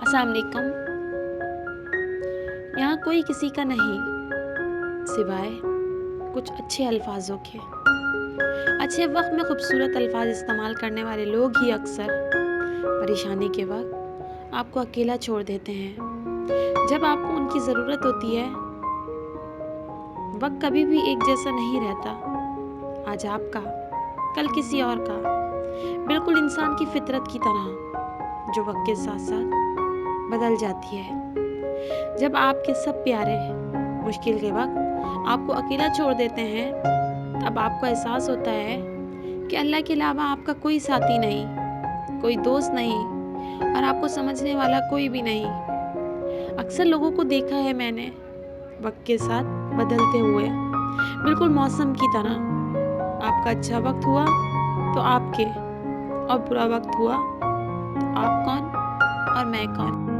अस्सलाम वालेकुम। यहाँ कोई किसी का नहीं सिवाय कुछ अच्छे अल्फाजों के। अच्छे वक्त में खूबसूरत अल्फाज इस्तेमाल करने वाले लोग ही अक्सर परेशानी के वक्त आपको अकेला छोड़ देते हैं। जब आपको उनकी ज़रूरत होती है, वक्त कभी भी एक जैसा नहीं रहता। आज आपका, कल किसी और का। बिल्कुल इंसान की फितरत की तरह, जो वक्त के साथ साथ बदल जाती है। जब आपके सब प्यारे मुश्किल के वक्त आपको अकेला छोड़ देते हैं, तब आपको एहसास होता है कि अल्लाह के अलावा आपका कोई साथी नहीं, कोई दोस्त नहीं और आपको समझने वाला कोई भी नहीं। अक्सर लोगों को देखा है मैंने वक्त के साथ बदलते हुए, बिल्कुल मौसम की तरह। आपका अच्छा वक्त हुआ तो आपके, और बुरा वक्त हुआ तो आप कौन और मैं कौन।